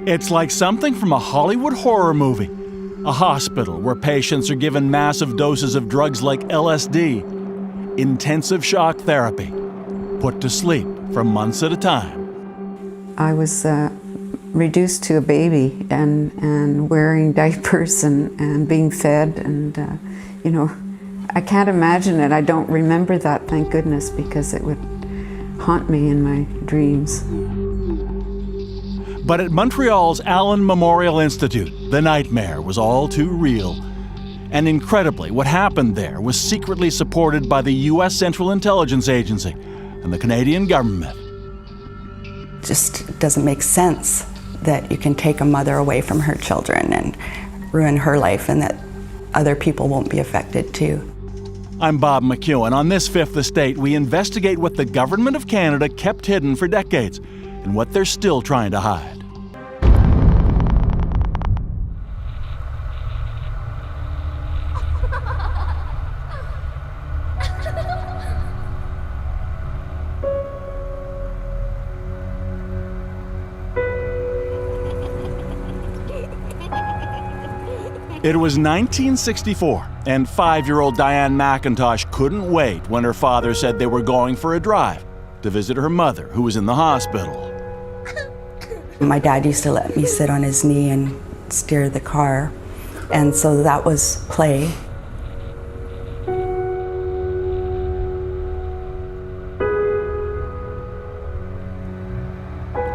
It's like something from a Hollywood horror movie. A hospital where patients are given massive doses of drugs like LSD, intensive shock therapy, put to sleep for months at a time. I was reduced to a baby and wearing diapers and being fed and, I can't imagine it. I don't remember that, thank goodness, because it would haunt me in my dreams. But at Montreal's Allen Memorial Institute, the nightmare was all too real. And incredibly, what happened there was secretly supported by the U.S. Central Intelligence Agency and the Canadian government. It just doesn't make sense that you can take a mother away from her children and ruin her life and that other people won't be affected too. I'm Bob McEwen. On this Fifth Estate, we investigate what the Government of Canada kept hidden for decades and what they're still trying to hide. It was 1964, and 5-year-old Diane McIntosh couldn't wait when her father said they were going for a drive to visit her mother, who was in the hospital. My dad used to let me sit on his knee and steer the car, and so that was play.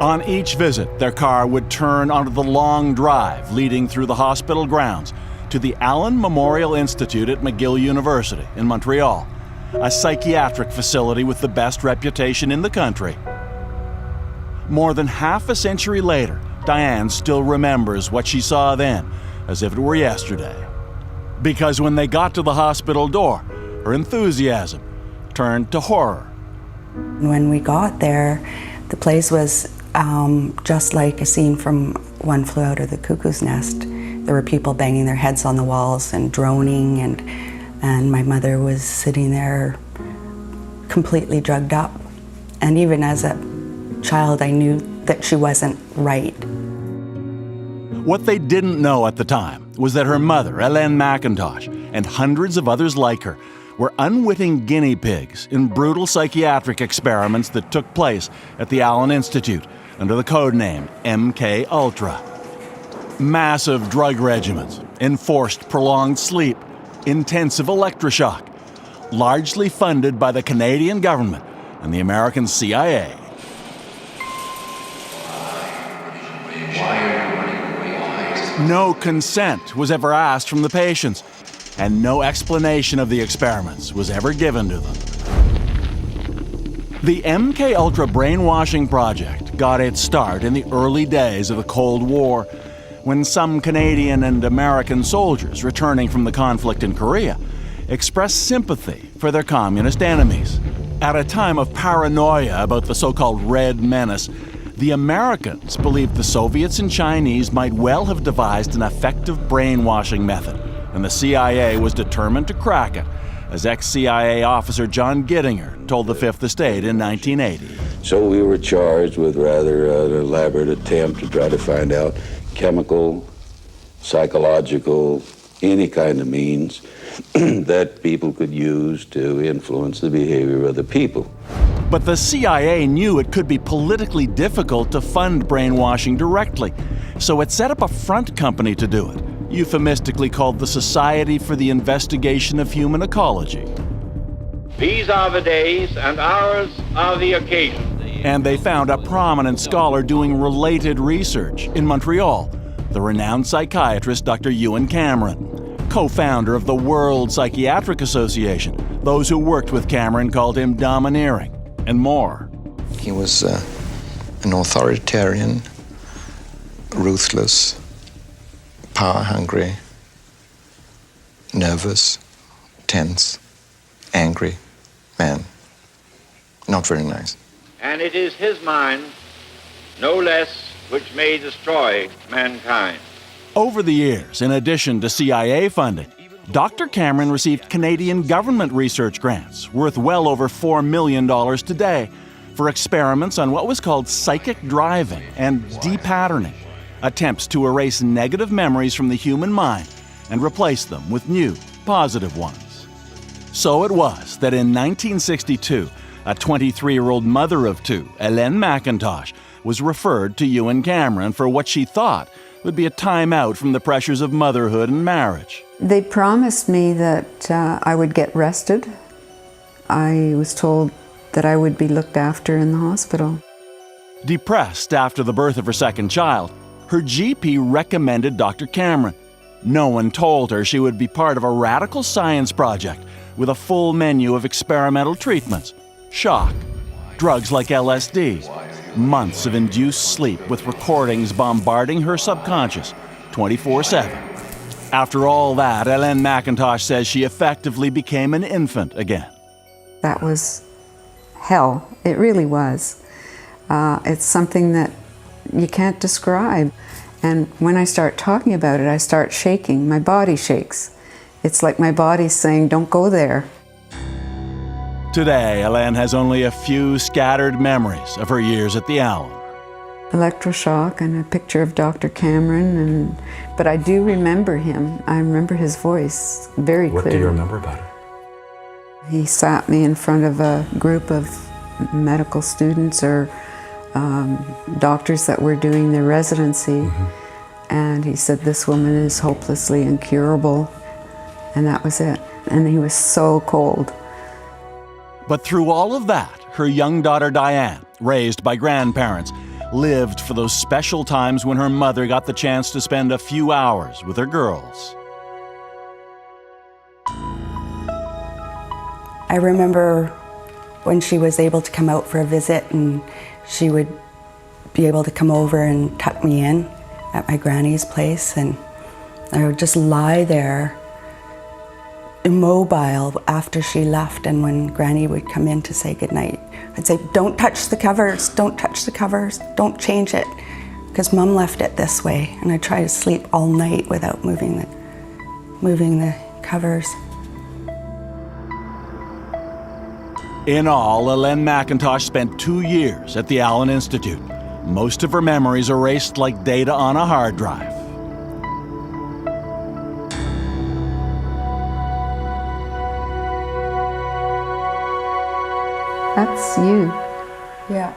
On each visit, their car would turn onto the long drive leading through the hospital grounds to the Allen Memorial Institute at McGill University in Montreal, a psychiatric facility with the best reputation in the country. More than half a century later, Diane still remembers what she saw then, as if it were yesterday. Because when they got to the hospital door, her enthusiasm turned to horror. When we got there, the place was just like a scene from One Flew Out of the Cuckoo's Nest. There were people banging their heads on the walls and droning, and my mother was sitting there completely drugged up. And even as a child, I knew that she wasn't right. What they didn't know at the time was that her mother, Hélène McIntosh, and hundreds of others like her were unwitting guinea pigs in brutal psychiatric experiments that took place at the Allen Institute under the code name MK Ultra. Massive drug regimens, enforced prolonged sleep, intensive electroshock, largely funded by the Canadian government and the American CIA. No consent was ever asked from the patients, and no explanation of the experiments was ever given to them. The MK Ultra brainwashing project got its start in the early days of the Cold War, when some Canadian and American soldiers returning from the conflict in Korea expressed sympathy for their communist enemies. At a time of paranoia about the so-called Red Menace, the Americans believed the Soviets and Chinese might well have devised an effective brainwashing method, and the CIA was determined to crack it, as ex-CIA officer John Gittinger told the Fifth Estate in 1980. So we were charged with rather an elaborate attempt to try to find out chemical, psychological, any kind of means that people could use to influence the behavior of other people. But the CIA knew it could be politically difficult to fund brainwashing directly, so it set up a front company to do it, euphemistically called the Society for the Investigation of Human Ecology. These are the days and hours are the occasions. And they found a prominent scholar doing related research in Montreal, the renowned psychiatrist Dr. Ewan Cameron, co-founder of the World Psychiatric Association. Those who worked with Cameron called him domineering, and more. He was an authoritarian, ruthless, power-hungry, nervous, tense, angry man. Not very nice. And it is his mind, no less, which may destroy mankind. Over the years, in addition to CIA funding, Dr. Cameron received Canadian government research grants worth well over $4 million today for experiments on what was called psychic driving and depatterning, attempts to erase negative memories from the human mind and replace them with new, positive ones. So it was that in 1962, a 23-year-old mother of two, Hélène McIntosh, was referred to Ewan Cameron for what she thought would be a time out from the pressures of motherhood and marriage. They promised me that I would get rested. I was told that I would be looked after in the hospital. Depressed after the birth of her second child, her GP recommended Dr. Cameron. No one told her she would be part of a radical science project with a full menu of experimental treatments, shock, drugs like LSD, months of induced sleep with recordings bombarding her subconscious 24/7. After all that, Hélène McIntosh says she effectively became an infant again. That was hell. It really was. It's something that you can't describe. And when I start talking about it, I start shaking. My body shakes. It's like my body's saying, don't go there. Today, Hélène has only a few scattered memories of her years at the Allen. Electroshock and a picture of Dr. Cameron, but I do remember him. I remember his voice very clearly. What do you remember about it? He sat me in front of a group of medical students or doctors that were doing their residency, and he said, this woman is hopelessly incurable, and that was it. And he was so cold. But through all of that, her young daughter Diane, raised by grandparents, lived for those special times when her mother got the chance to spend a few hours with her girls. I remember when she was able to come out for a visit, and she would be able to come over and tuck me in at my granny's place, and I would just lie there immobile after she left. And when Granny would come in to say goodnight, I'd say, don't touch the covers, don't touch the covers, don't change it, because Mom left it this way. And I'd try to sleep all night without moving the covers. In all, Hélène McIntosh spent 2 years at the Allen Institute. Most of her memories erased like data on a hard drive. That's you. Yeah.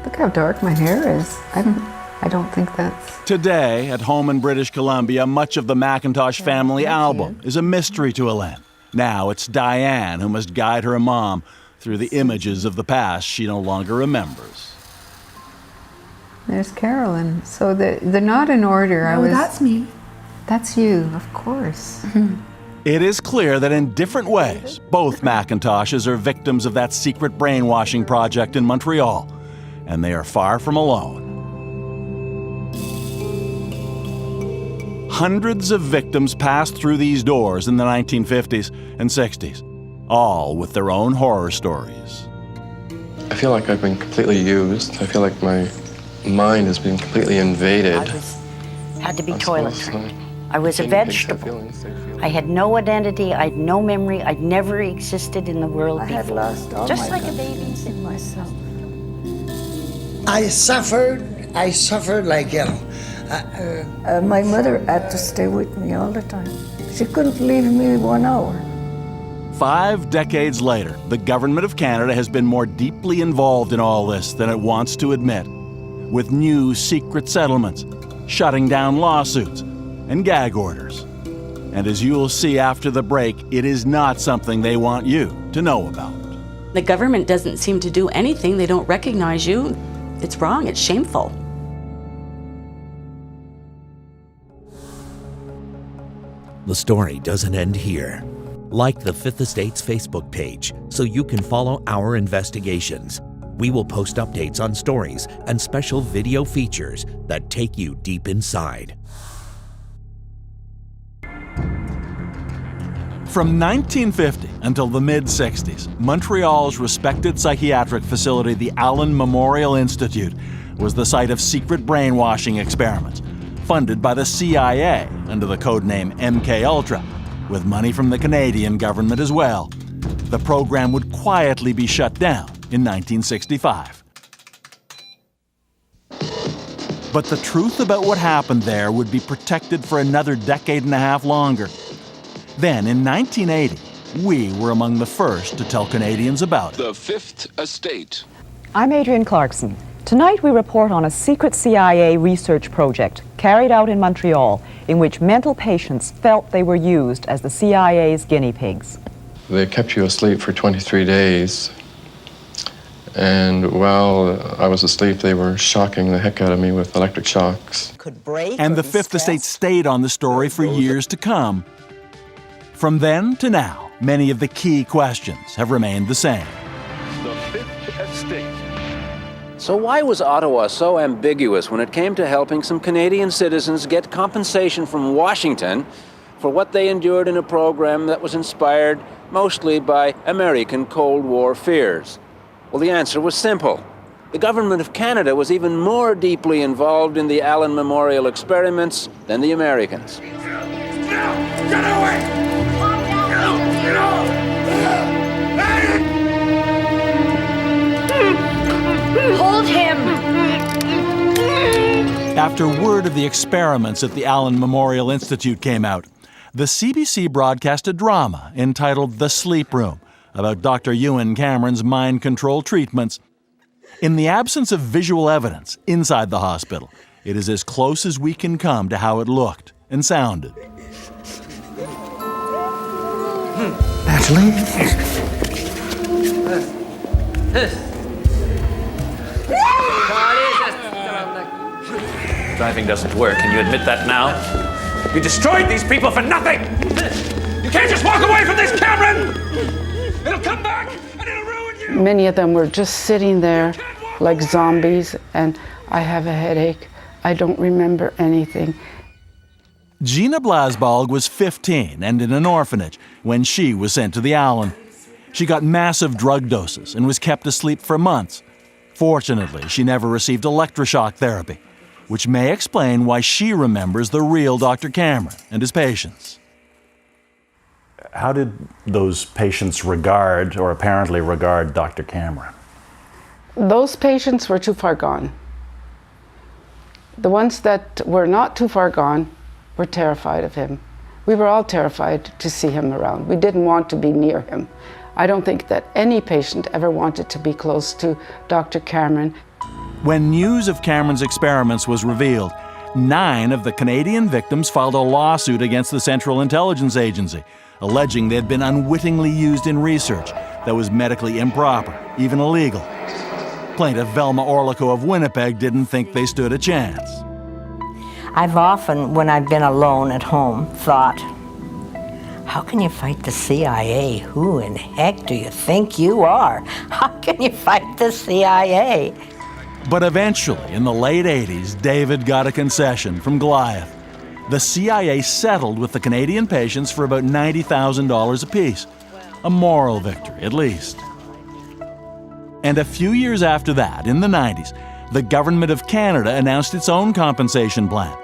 Look how dark my hair is. I don't think that's... Today, at home in British Columbia, much of the McIntosh family album is a mystery to Hélène. Now it's Diane who must guide her mom through the images of the past she no longer remembers. There's Carolyn. So they're not in order. That's me. That's you, of course. It is clear that in different ways, both McIntoshes are victims of that secret brainwashing project in Montreal, and they are far from alone. Hundreds of victims passed through these doors in the 1950s and 60s, all with their own horror stories. I feel like I've been completely used. I feel like my mind has been completely invaded. Had to be toilet. I was a vegetable. I had no identity, I had no memory, I'd never existed in the world before. I had lost all just my like a baby in myself. I suffered like hell. My mother had to stay with me all the time. She couldn't leave me 1 hour. 5 decades later, the Government of Canada has been more deeply involved in all this than it wants to admit, with new secret settlements, shutting down lawsuits, and gag orders. And as you'll see after the break, it is not something they want you to know about. The government doesn't seem to do anything. They don't recognize you. It's wrong. It's shameful. The story doesn't end here. Like the Fifth Estate's Facebook page so you can follow our investigations. We will post updates on stories and special video features that take you deep inside. From 1950 until the mid-60s, Montreal's respected psychiatric facility, the Allen Memorial Institute, was the site of secret brainwashing experiments, funded by the CIA under the codename MKUltra, with money from the Canadian government as well. The program would quietly be shut down in 1965. But the truth about what happened there would be protected for another decade and a half longer. Then, in 1980, we were among the first to tell Canadians about it. The Fifth Estate. I'm Adrienne Clarkson. Tonight we report on a secret CIA research project carried out in Montreal in which mental patients felt they were used as the CIA's guinea pigs. They kept you asleep for 23 days. And while I was asleep, they were shocking the heck out of me with electric shocks. And the Fifth Estate stayed on the story for years to come. From then to now, many of the key questions have remained the same. The Fifth Estate. So why was Ottawa so ambiguous when it came to helping some Canadian citizens get compensation from Washington for what they endured in a program that was inspired mostly by American Cold War fears? Well, the answer was simple. The government of Canada was even more deeply involved in the Allen Memorial experiments than the Americans. Get away! Hold him! After word of the experiments at the Allen Memorial Institute came out, the CBC broadcast a drama entitled The Sleep Room about Dr. Ewan Cameron's mind control treatments. In the absence of visual evidence inside the hospital, it is as close as we can come to how it looked and sounded. Natalie? Driving doesn't work. Can you admit that now? You destroyed these people for nothing! You can't just walk away from this, Cameron! It'll come back and it'll ruin you! Many of them were just sitting there like zombies, and I have a headache. I don't remember anything. Gina Blasbalg was 15 and in an orphanage when she was sent to the Allen. She got massive drug doses and was kept asleep for months. Fortunately, she never received electroshock therapy, which may explain why she remembers the real Dr. Cameron and his patients. How did those patients regard, or apparently regard, Dr. Cameron? Those patients were too far gone. The ones that were not too far gone were terrified of him. We were all terrified to see him around. We didn't want to be near him. I don't think that any patient ever wanted to be close to Dr. Cameron. When news of Cameron's experiments was revealed, 9 of the Canadian victims filed a lawsuit against the Central Intelligence Agency, alleging they had been unwittingly used in research that was medically improper, even illegal. Plaintiff Velma Orlico of Winnipeg didn't think they stood a chance. I've often, when I've been alone at home, thought, how can you fight the CIA? Who in heck do you think you are? How can you fight the CIA? But eventually, in the late 80s, David got a concession from Goliath. The CIA settled with the Canadian patients for about $90,000 apiece. A moral victory, at least. And a few years after that, in the 90s, the Government of Canada announced its own compensation plan.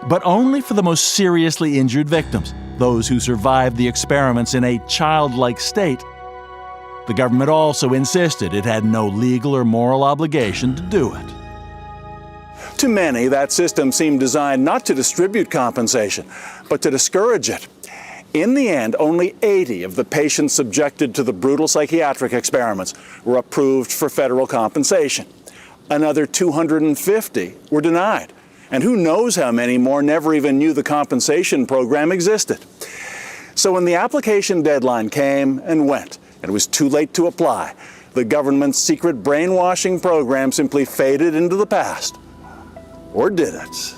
But only for the most seriously injured victims, those who survived the experiments in a childlike state. The government also insisted it had no legal or moral obligation to do it. To many, that system seemed designed not to distribute compensation, but to discourage it. In the end, only 80 of the patients subjected to the brutal psychiatric experiments were approved for federal compensation. Another 250 were denied. And who knows how many more never even knew the compensation program existed. So when the application deadline came and went, and it was too late to apply, the government's secret brainwashing program simply faded into the past. Or did it?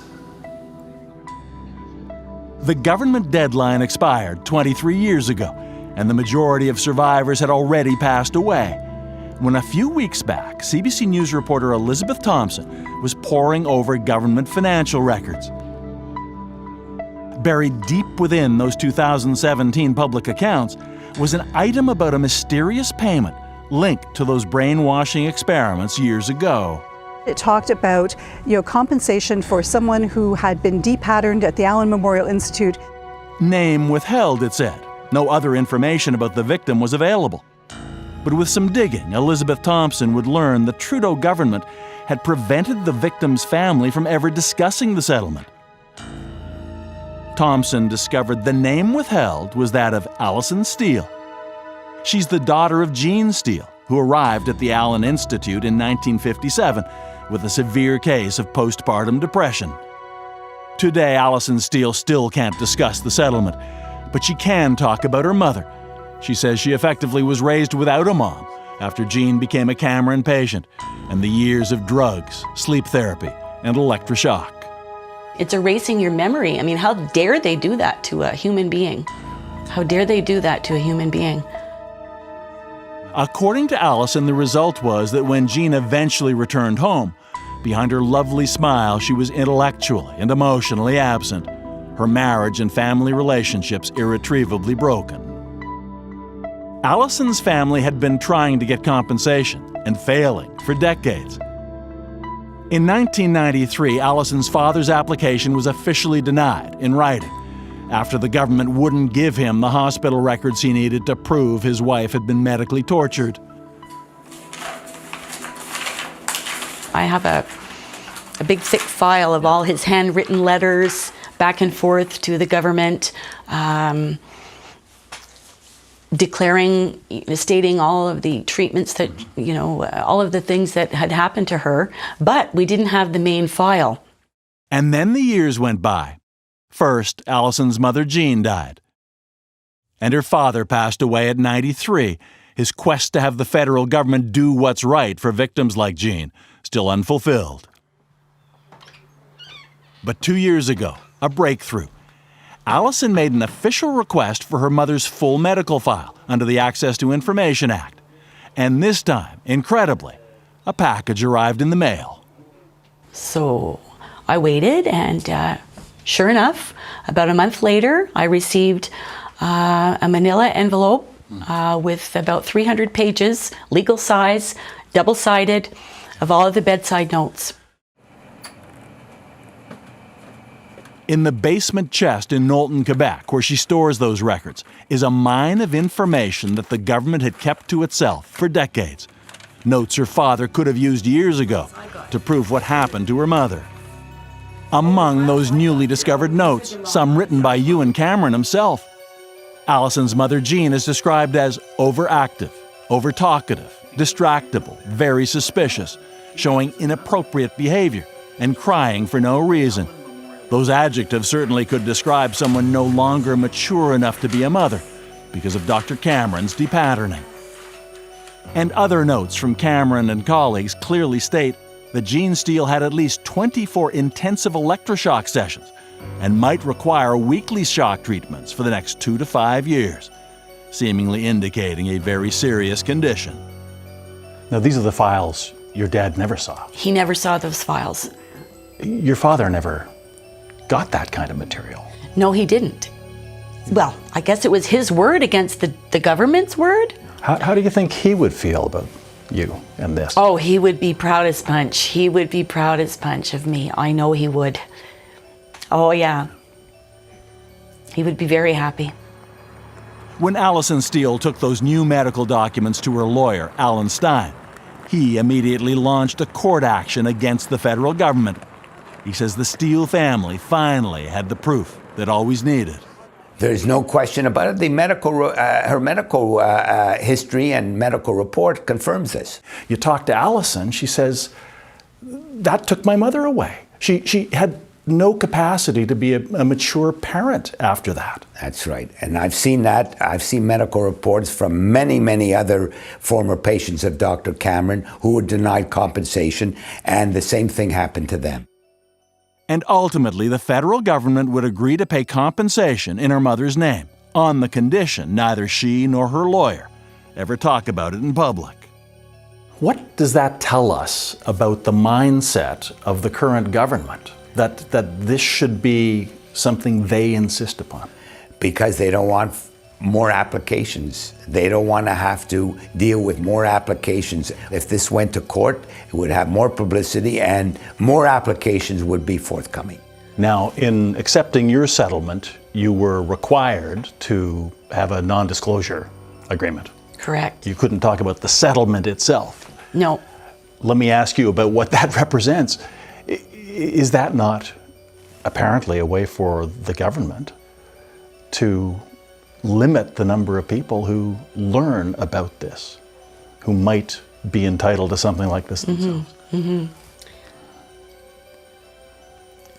The government deadline expired 23 years ago, and the majority of survivors had already passed away. When a few weeks back, CBC News reporter Elizabeth Thompson was poring over government financial records. Buried deep within those 2017 public accounts was an item about a mysterious payment linked to those brainwashing experiments years ago. It talked about, compensation for someone who had been depatterned at the Allen Memorial Institute. Name withheld, it said. No other information about the victim was available. But with some digging, Elizabeth Thompson would learn the Trudeau government had prevented the victim's family from ever discussing the settlement. Thompson discovered the name withheld was that of Alison Steele. She's the daughter of Jean Steele, who arrived at the Allen Institute in 1957 with a severe case of postpartum depression. Today, Alison Steele still can't discuss the settlement, but she can talk about her mother. She says she effectively was raised without a mom after Jean became a Cameron patient, and the years of drugs, sleep therapy, and electroshock. It's erasing your memory. I mean, how dare they do that to a human being? How dare they do that to a human being? According to Alison, the result was that when Jean eventually returned home, behind her lovely smile, she was intellectually and emotionally absent, her marriage and family relationships irretrievably broken. Alison's family had been trying to get compensation and failing for decades. In 1993, Alison's father's application was officially denied in writing after the government wouldn't give him the hospital records he needed to prove his wife had been medically tortured. I have a big thick file of all his handwritten letters back and forth to the government, stating all of the treatments that, all of the things that had happened to her, but we didn't have the main file. And then the years went by. First, Alison's mother Jean died, and her father passed away at 93, his quest to have the federal government do what's right for victims like Jean still unfulfilled. But 2 years ago, a breakthrough. Alison made an official request for her mother's full medical file under the Access to Information Act. And this time, incredibly, a package arrived in the mail. So I waited, and sure enough, about a month later, I received a manila envelope with about 300 pages, legal size, double-sided, of all of the bedside notes. In the basement chest in Knowlton, Quebec, where she stores those records, is a mine of information that the government had kept to itself for decades. Notes her father could have used years ago to prove what happened to her mother. Among those newly discovered notes, some written by Ewan Cameron himself. Alison's mother Jean is described as overactive, overtalkative, distractible, very suspicious, showing inappropriate behavior, and crying for no reason. Those adjectives certainly could describe someone no longer mature enough to be a mother because of Dr. Cameron's depatterning. And other notes from Cameron and colleagues clearly state that Jean Steele had at least 24 intensive electroshock sessions and might require weekly shock treatments for the next 2 to 5 years, seemingly indicating a very serious condition. Now, these are the files your dad never saw. He never saw those files. Your father never got that kind of material. No, he didn't. Well, I guess it was his word against the government's word. How do you think he would feel about you and this? Oh, he would be proud as punch. He would be proud as punch of me. I know he would. Oh, yeah. He would be very happy. When Alison Steele took those new medical documents to her lawyer, Alan Stein, he immediately launched a court action against the federal government. He says the Steele family finally had the proof they'd always needed. There's no question about it. The her medical history and medical report confirms this. You talk to Alison, she says, that took my mother away. She had no capacity to be a mature parent after that. That's right. And I've seen that. I've seen medical reports from many, many other former patients of Dr. Cameron who were denied compensation, and the same thing happened to them. And ultimately, the federal government would agree to pay compensation in her mother's name, on the condition neither she nor her lawyer ever talk about it in public. What does that tell us about the mindset of the current government, that this should be something they insist upon? Because they don't want more applications. They don't want to have to deal with more applications. If this went to court, it would have more publicity and more applications would be forthcoming. Now, in accepting your settlement, you were required to have a non-disclosure agreement. Correct. You couldn't talk about the settlement itself. No. Let me ask you about what that represents. Is that not apparently a way for the government to limit the number of people who learn about this, who might be entitled to something like this themselves?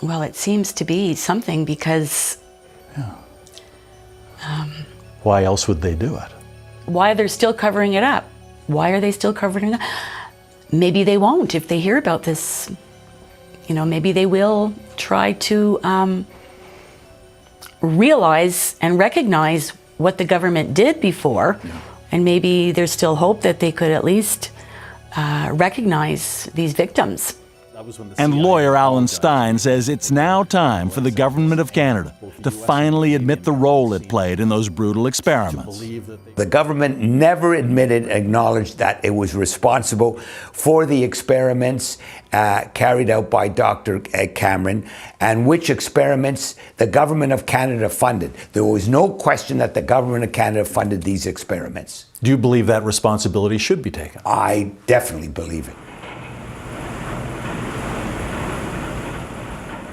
Well, it seems to be something because... Why else would they do it? Why they're still covering it up? Why are they still covering it up? Maybe they won't if they hear about this. You know, maybe they will try to realize and recognize what the government did before, and maybe there's still hope that they could at least recognize these victims. And lawyer Alan Stein says it's now time for the Government of Canada to finally admit the role it played in those brutal experiments. The government never acknowledged that it was responsible for the experiments carried out by Dr. Cameron, and which experiments the Government of Canada funded. There was no question that the Government of Canada funded these experiments. Do you believe that responsibility should be taken? I definitely believe it.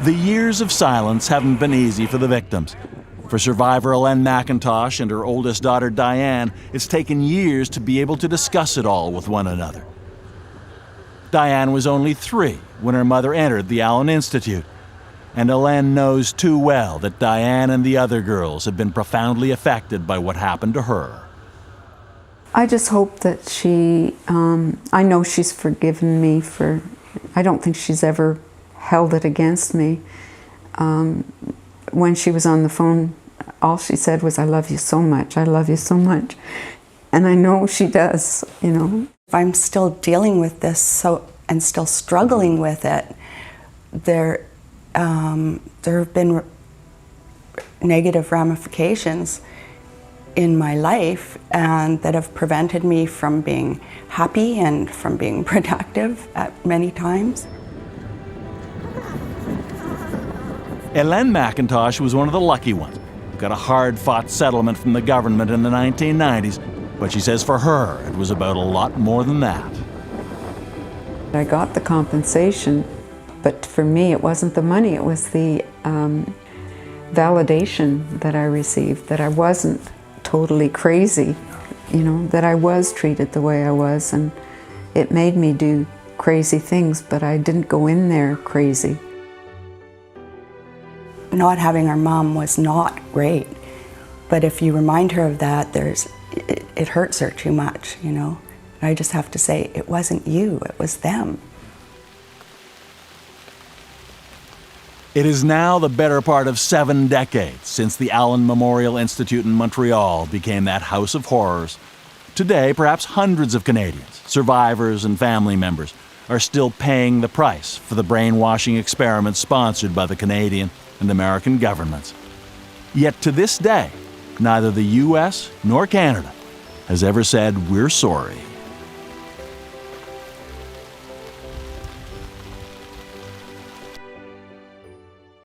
The years of silence haven't been easy for the victims. For survivor Elaine McIntosh and her oldest daughter Diane, it's taken years to be able to discuss it all with one another. Diane was only 3 when her mother entered the Allen Institute, and Elaine knows too well that Diane and the other girls have been profoundly affected by what happened to her. I just hope that I know she's forgiven me for, I don't think she's ever held it against me. When she was on the phone, all she said was, "I love you so much, I love you so much." And I know she does, you know. I'm still dealing with this and still struggling with it. There have been negative ramifications in my life and that have prevented me from being happy and from being productive at many times. Elaine McIntosh was one of the lucky ones who got a hard-fought settlement from the government in the 1990s, but she says for her it was about a lot more than that. I got the compensation, but for me it wasn't the money, it was the validation that I received, that I wasn't totally crazy, you know, that I was treated the way I was, and it made me do crazy things, but I didn't go in there crazy. Not having our mom was not great, but if you remind her of that, it hurts her too much, you know. And I just have to say, it wasn't you, it was them. It is now the better part of 7 decades since the Allen Memorial Institute in Montreal became that house of horrors. Today, perhaps hundreds of Canadians, survivors and family members, are still paying the price for the brainwashing experiments sponsored by the Canadian and American governments. Yet to this day, neither the U.S. nor Canada has ever said we're sorry.